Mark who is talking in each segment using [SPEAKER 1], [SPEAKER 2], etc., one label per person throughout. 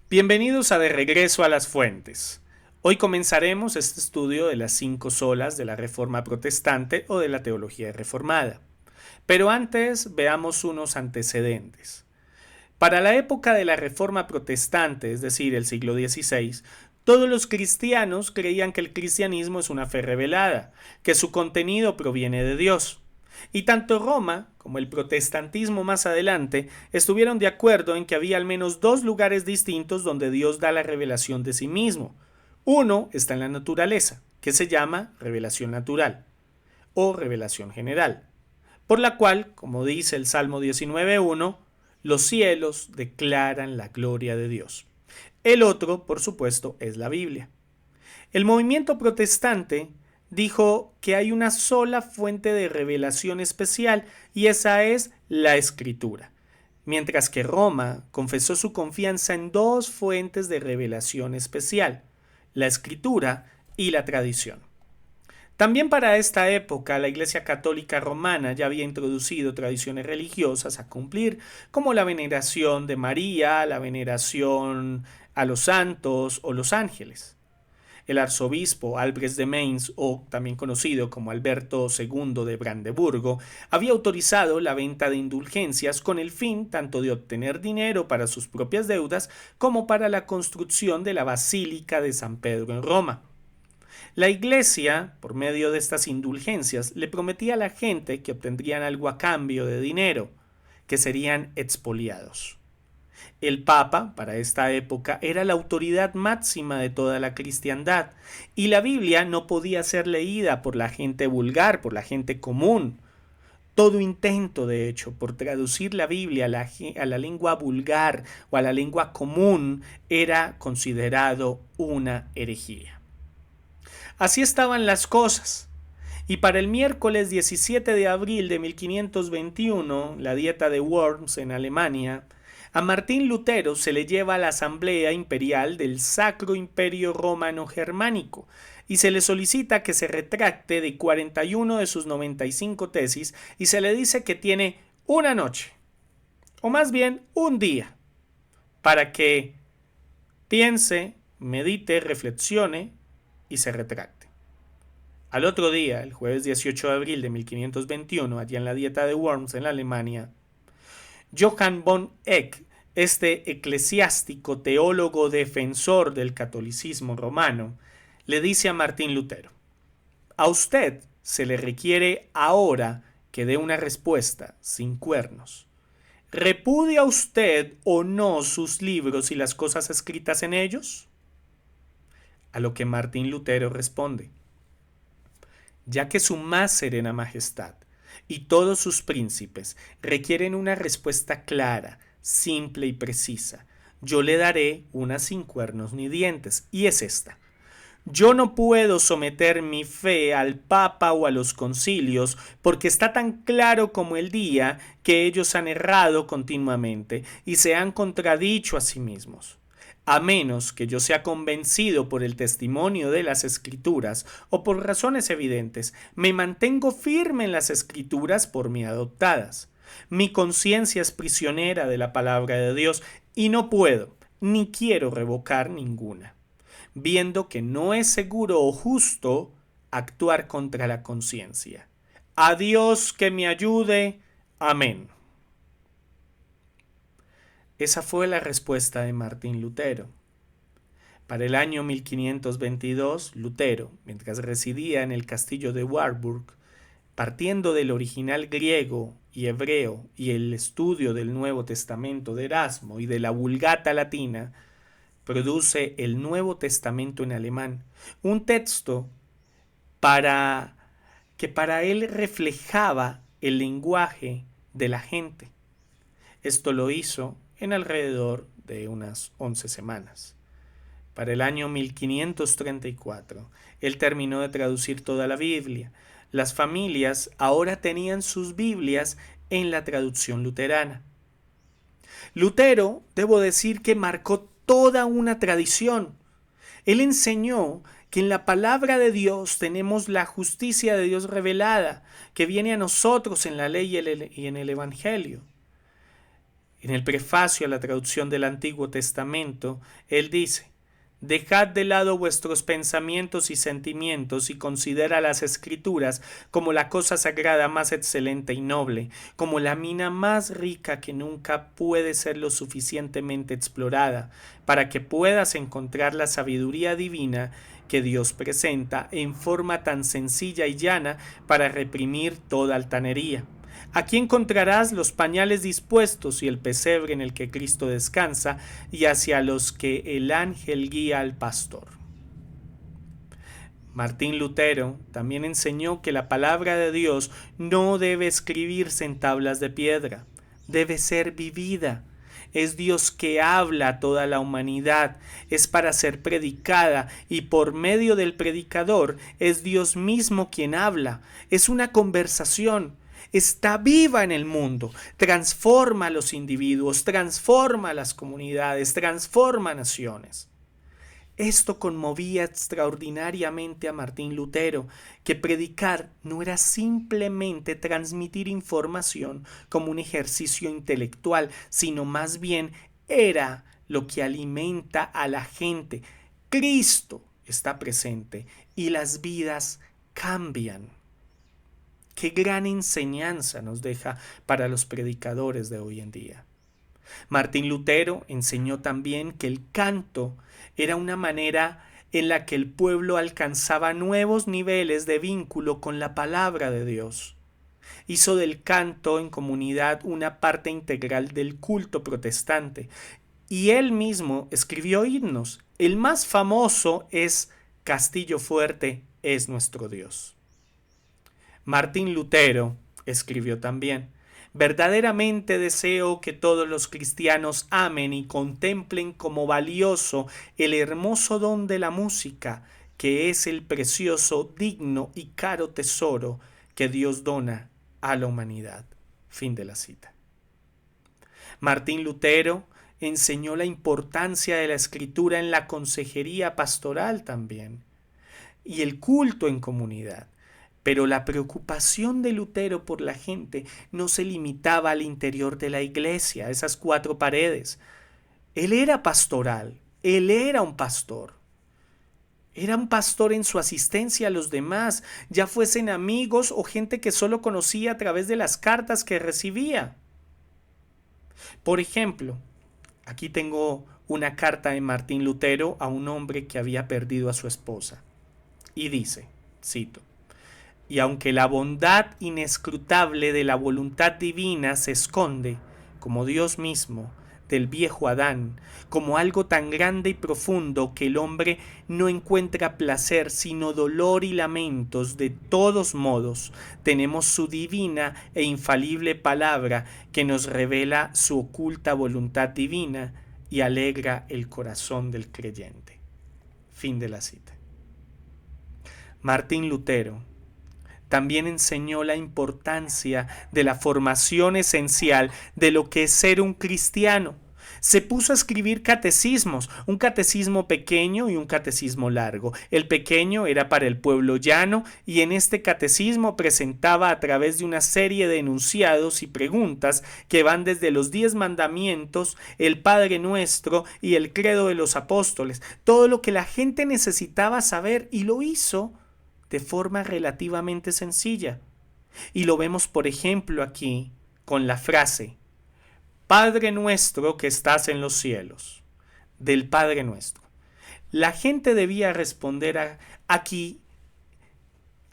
[SPEAKER 1] Bienvenidos a De Regreso a las Fuentes. Hoy comenzaremos este estudio de las 5 solas de la Reforma Protestante o de la Teología Reformada. Pero antes veamos unos antecedentes. Para la época de la Reforma Protestante, es decir, el siglo XVI, todos los cristianos creían que el cristianismo es una fe revelada, que su contenido proviene de Dios. Y tanto Roma como el protestantismo más adelante estuvieron de acuerdo en que había al menos dos lugares distintos donde Dios da la revelación de sí mismo. Uno está en la naturaleza, que se llama revelación natural o revelación general, por la cual, como dice el Salmo 19.1, los cielos declaran la gloria de Dios. El otro, por supuesto, es la Biblia. El movimiento protestante dijo que hay una sola fuente de revelación especial y esa es la Escritura, mientras que Roma confesó su confianza en dos fuentes de revelación especial, la Escritura y la tradición. También para esta época la Iglesia Católica Romana ya había introducido tradiciones religiosas a cumplir, como la veneración de María, la veneración a los santos o los ángeles. El arzobispo Albrecht de Mainz, o también conocido como Alberto II de Brandeburgo, había autorizado la venta de indulgencias con el fin tanto de obtener dinero para sus propias deudas como para la construcción de la Basílica de San Pedro en Roma. La Iglesia, por medio de estas indulgencias, le prometía a la gente que obtendrían algo a cambio de dinero, que serían expoliados. El Papa, para esta época, era la autoridad máxima de toda la cristiandad, y la Biblia no podía ser leída por la gente vulgar, por la gente común. Todo intento, de hecho, por traducir la Biblia a la lengua vulgar o a la lengua común era considerado una herejía. Así estaban las cosas. Y para el miércoles 17 de abril de 1521, la dieta de Worms en Alemania, a Martín Lutero se le lleva a la Asamblea Imperial del Sacro Imperio Romano Germánico y se le solicita que se retracte de 41 de sus 95 tesis y se le dice que tiene una noche, o más bien un día, para que piense, medite, reflexione y se retracte. Al otro día, el jueves 18 de abril de 1521, allá en la dieta de Worms en la Alemania, Johann von Eck, este eclesiástico teólogo defensor del catolicismo romano, le dice a Martín Lutero: a usted se le requiere ahora que dé una respuesta sin cuernos. ¿Repudia usted o no sus libros y las cosas escritas en ellos? A lo que Martín Lutero responde: ya que su más serena majestad y todos sus príncipes requieren una respuesta clara, simple y precisa, yo le daré una sin cuernos ni dientes, y es esta: yo no puedo someter mi fe al Papa o a los concilios porque está tan claro como el día que ellos han errado continuamente y se han contradicho a sí mismos. A menos que yo sea convencido por el testimonio de las Escrituras o por razones evidentes, me mantengo firme en las Escrituras por mí adoptadas. Mi conciencia es prisionera de la palabra de Dios y no puedo ni quiero revocar ninguna, viendo que no es seguro o justo actuar contra la conciencia. A Dios que me ayude. Amén. Esa fue la respuesta de Martín Lutero. Para el año 1522, Lutero, mientras residía en el castillo de Warburg, partiendo del original griego y hebreo y el estudio del Nuevo Testamento de Erasmo y de la Vulgata latina, produce el Nuevo Testamento en alemán, un texto que para él reflejaba el lenguaje de la gente. Esto lo hizo en alrededor de unas 11 semanas. Para el año 1534, él terminó de traducir toda la Biblia. Las familias ahora tenían sus Biblias en la traducción luterana. Lutero, debo decir que marcó toda una tradición. Él enseñó que en la palabra de Dios tenemos la justicia de Dios revelada, que viene a nosotros en la ley y en el Evangelio. En el prefacio a la traducción del Antiguo Testamento, él dice: dejad de lado vuestros pensamientos y sentimientos y considera las Escrituras como la cosa sagrada más excelente y noble, como la mina más rica que nunca puede ser lo suficientemente explorada, para que puedas encontrar la sabiduría divina que Dios presenta en forma tan sencilla y llana para reprimir toda altanería. Aquí encontrarás los pañales dispuestos y el pesebre en el que Cristo descansa y hacia los que el ángel guía al pastor. Martín Lutero también enseñó que la palabra de Dios no debe escribirse en tablas de piedra, debe ser vivida. Es Dios que habla a toda la humanidad, es para ser predicada y por medio del predicador es Dios mismo quien habla. Es una conversación. Está viva en el mundo, transforma a los individuos, transforma a las comunidades, transforma a naciones. Esto conmovía extraordinariamente a Martín Lutero, que predicar no era simplemente transmitir información como un ejercicio intelectual, sino más bien era lo que alimenta a la gente. Cristo está presente y las vidas cambian. Qué gran enseñanza nos deja para los predicadores de hoy en día. Martín Lutero enseñó también que el canto era una manera en la que el pueblo alcanzaba nuevos niveles de vínculo con la palabra de Dios. Hizo del canto en comunidad una parte integral del culto protestante y él mismo escribió himnos. El más famoso es Castillo Fuerte es nuestro Dios. Martín Lutero escribió también: verdaderamente deseo que todos los cristianos amen y contemplen como valioso el hermoso don de la música, que es el precioso, digno y caro tesoro que Dios dona a la humanidad. Fin de la cita. Martín Lutero enseñó la importancia de la escritura en la consejería pastoral también, y el culto en comunidad. Pero la preocupación de Lutero por la gente no se limitaba al interior de la iglesia, a esas cuatro paredes. Él era pastoral, él era un pastor. Era un pastor en su asistencia a los demás, ya fuesen amigos o gente que solo conocía a través de las cartas que recibía. Por ejemplo, aquí tengo una carta de Martín Lutero a un hombre que había perdido a su esposa. Y dice, cito: y aunque la bondad inescrutable de la voluntad divina se esconde, como Dios mismo, del viejo Adán, como algo tan grande y profundo que el hombre no encuentra placer sino dolor y lamentos, de todos modos tenemos su divina e infalible palabra que nos revela su oculta voluntad divina y alegra el corazón del creyente. Fin de la cita. Martín Lutero también enseñó la importancia de la formación esencial de lo que es ser un cristiano. Se puso a escribir catecismos, un catecismo pequeño y un catecismo largo. El pequeño era para el pueblo llano y en este catecismo presentaba a través de una serie de enunciados y preguntas que van desde los 10 mandamientos, el Padre Nuestro y el credo de los apóstoles. Todo lo que la gente necesitaba saber, y lo hizo de forma relativamente sencilla. Y lo vemos, por ejemplo, aquí con la frase: Padre nuestro que estás en los cielos. Del Padre Nuestro. La gente debía responder aquí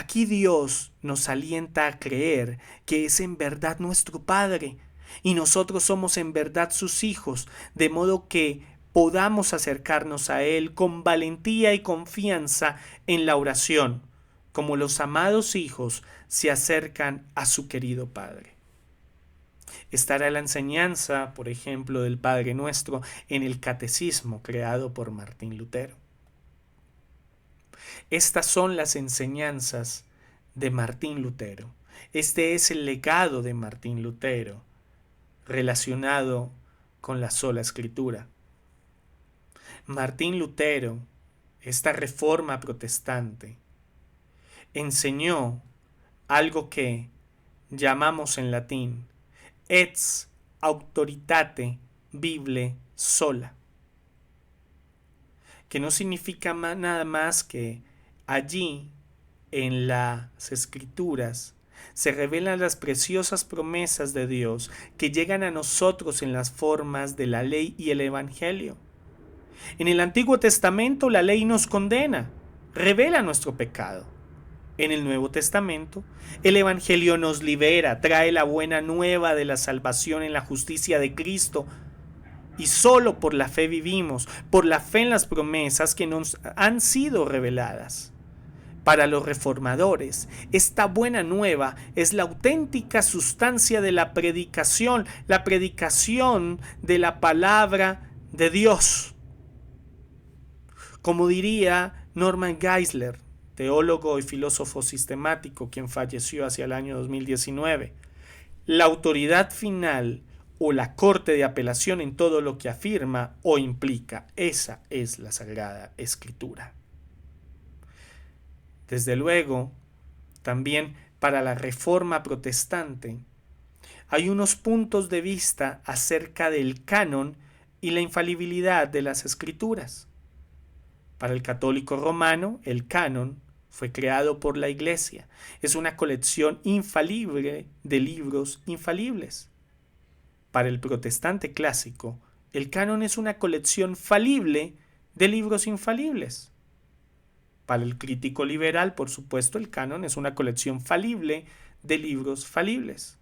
[SPEAKER 1] Dios nos alienta a creer que es en verdad nuestro Padre y nosotros somos en verdad sus hijos, de modo que podamos acercarnos a Él con valentía y confianza en la oración, como los amados hijos se acercan a su querido Padre. Estará la enseñanza, por ejemplo, del Padre Nuestro en el Catecismo creado por Martín Lutero. Estas son las enseñanzas de Martín Lutero. Este es el legado de Martín Lutero relacionado con la sola Escritura. Martín Lutero, esta reforma protestante, enseñó algo que llamamos en latín ex autoritate bible sola, que no significa nada más que allí en las escrituras se revelan las preciosas promesas de Dios que llegan a nosotros en las formas de la ley y el evangelio. En el Antiguo Testamento la ley nos condena, revela nuestro pecado. En el Nuevo Testamento, el Evangelio nos libera, trae la buena nueva de la salvación en la justicia de Cristo. Y solo por la fe vivimos, por la fe en las promesas que nos han sido reveladas. Para los reformadores, esta buena nueva es la auténtica sustancia de la predicación de la palabra de Dios. Como diría Norman Geisler, teólogo y filósofo sistemático, quien falleció hacia el año 2019, la autoridad final o la corte de apelación en todo lo que afirma o implica, esa es la Sagrada Escritura. Desde luego, también para la Reforma Protestante, hay unos puntos de vista acerca del canon y la infalibilidad de las Escrituras. Para el católico romano, el canon fue creado por la Iglesia. Es una colección infalible de libros infalibles. Para el protestante clásico, el canon es una colección falible de libros infalibles. Para el crítico liberal, por supuesto, el canon es una colección falible de libros falibles.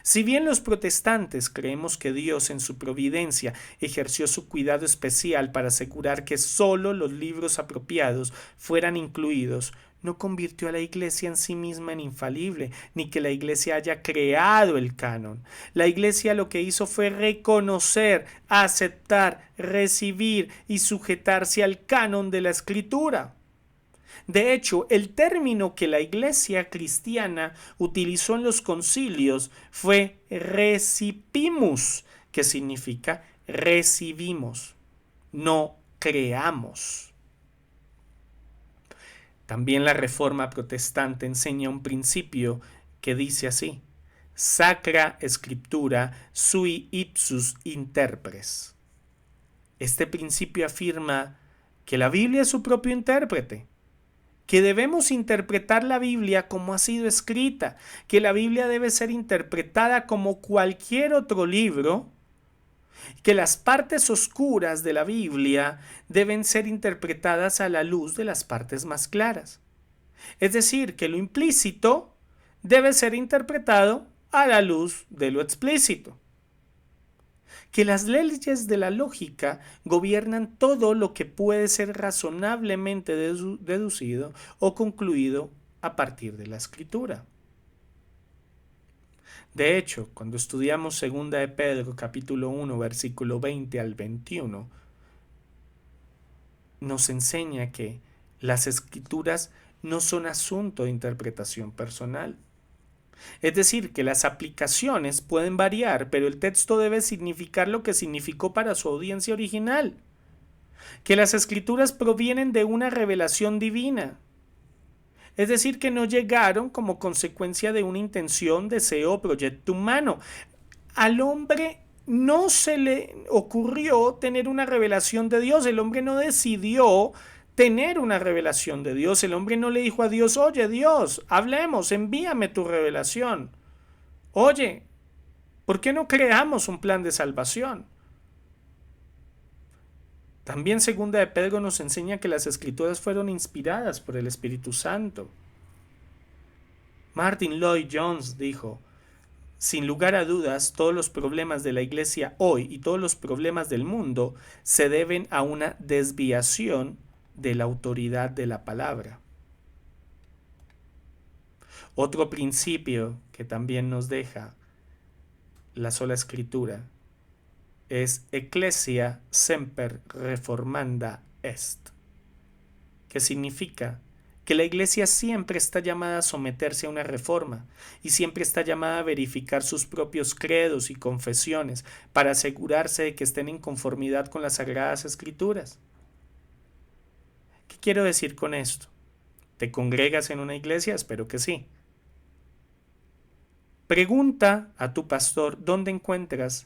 [SPEAKER 1] Si bien los protestantes creemos que Dios en su providencia ejerció su cuidado especial para asegurar que sólo los libros apropiados fueran incluidos, no convirtió a la Iglesia en sí misma en infalible, ni que la Iglesia haya creado el canon. La Iglesia lo que hizo fue reconocer, aceptar, recibir y sujetarse al canon de la Escritura. De hecho, el término que la Iglesia cristiana utilizó en los concilios fue recipimus, que significa recibimos, no creamos. También la Reforma Protestante enseña un principio que dice así: Sacra Scriptura sui ipsus interpres. Este principio afirma que la Biblia es su propio intérprete, que debemos interpretar la Biblia como ha sido escrita, que la Biblia debe ser interpretada como cualquier otro libro, que las partes oscuras de la Biblia deben ser interpretadas a la luz de las partes más claras. Es decir, que lo implícito debe ser interpretado a la luz de lo explícito. Que las leyes de la lógica gobiernan todo lo que puede ser razonablemente deducido o concluido a partir de la Escritura. De hecho, cuando estudiamos 2 de Pedro, capítulo 1, versículo 20 al 21, nos enseña que las Escrituras no son asunto de interpretación personal. Es decir, que las aplicaciones pueden variar, pero el texto debe significar lo que significó para su audiencia original. Que las escrituras provienen de una revelación divina. Es decir, que no llegaron como consecuencia de una intención, deseo o proyecto humano. Al hombre no se le ocurrió tener una revelación de Dios. El hombre no decidió tener una revelación de Dios. El hombre no le dijo a Dios: oye Dios, hablemos, envíame tu revelación. Oye, ¿por qué no creamos un plan de salvación? También 2 de Pedro nos enseña que las escrituras fueron inspiradas por el Espíritu Santo. Martin Lloyd Jones dijo: sin lugar a dudas, todos los problemas de la Iglesia hoy y todos los problemas del mundo se deben a una desviación de la autoridad de la palabra. Otro principio que también nos deja la sola Escritura es Ecclesia semper reformanda est, que significa que la Iglesia siempre está llamada a someterse a una reforma y siempre está llamada a verificar sus propios credos y confesiones para asegurarse de que estén en conformidad con las Sagradas Escrituras. ¿Qué quiero decir con esto? ¿Te congregas en una iglesia? Espero que sí. Pregunta a tu pastor dónde encuentras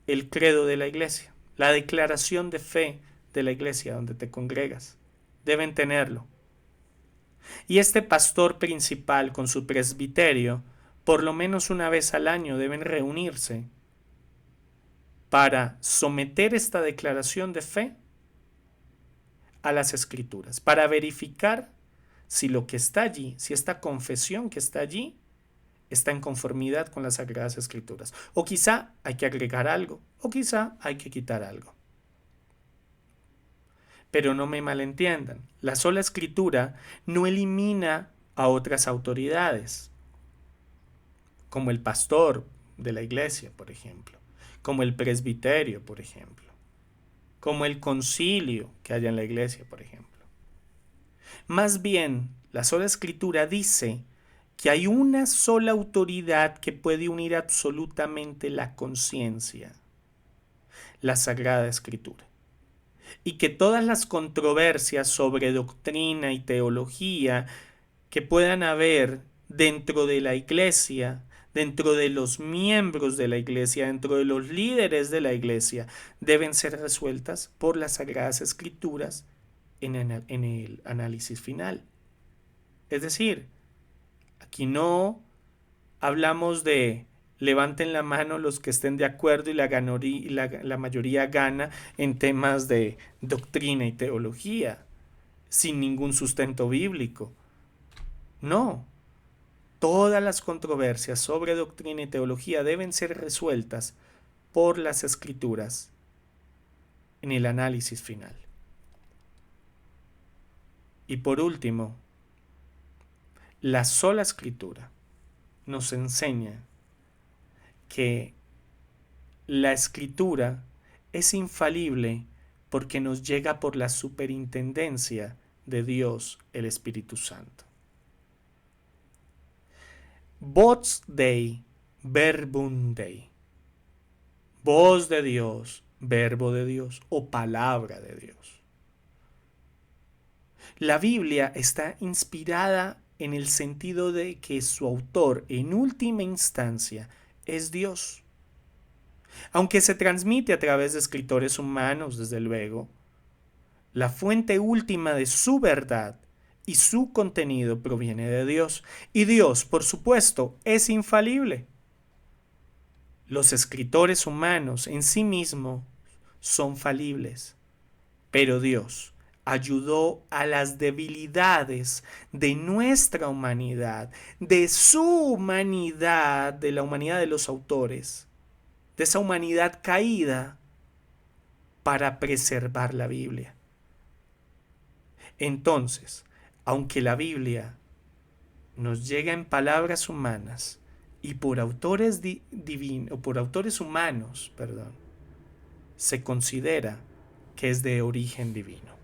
[SPEAKER 1] el credo de la iglesia, la declaración de fe de la iglesia donde te congregas. Deben tenerlo. Y este pastor principal con su presbiterio, por lo menos una vez al año deben reunirse para someter esta declaración de fe a las escrituras, para verificar si lo que está allí, si esta confesión que está allí, está en conformidad con las Sagradas Escrituras. O quizá hay que agregar algo, o quizá hay que quitar algo. Pero no me malentiendan, la sola Escritura no elimina a otras autoridades, como el pastor de la iglesia, por ejemplo, como el presbiterio, por ejemplo, como el concilio que haya en la iglesia, por ejemplo. Más bien, la sola Escritura dice que hay una sola autoridad que puede unir absolutamente la conciencia, la Sagrada Escritura, y que todas las controversias sobre doctrina y teología que puedan haber dentro de la iglesia, dentro de los miembros de la iglesia, dentro de los líderes de la iglesia, deben ser resueltas por las Sagradas Escrituras en el análisis final. Es decir, aquí no hablamos de levanten la mano los que estén de acuerdo y la mayoría gana en temas de doctrina y teología, sin ningún sustento bíblico. No, todas las controversias sobre doctrina y teología deben ser resueltas por las Escrituras en el análisis final. Y por último, la sola Escritura nos enseña que la Escritura es infalible porque nos llega por la superintendencia de Dios el Espíritu Santo. Vox Dei, verbum Dei. Voz de Dios, verbo de Dios o palabra de Dios. La Biblia está inspirada en el sentido de que su autor, en última instancia, es Dios. Aunque se transmite a través de escritores humanos, desde luego, la fuente última de su verdad y su contenido proviene de Dios. Y Dios, por supuesto, es infalible. Los escritores humanos en sí mismos son falibles, pero Dios ayudó a las debilidades de nuestra humanidad, de su humanidad, de la humanidad de los autores, de esa humanidad caída, para preservar la Biblia. Entonces, aunque la Biblia nos llega en palabras humanas y por autores humanos, se considera que es de origen divino.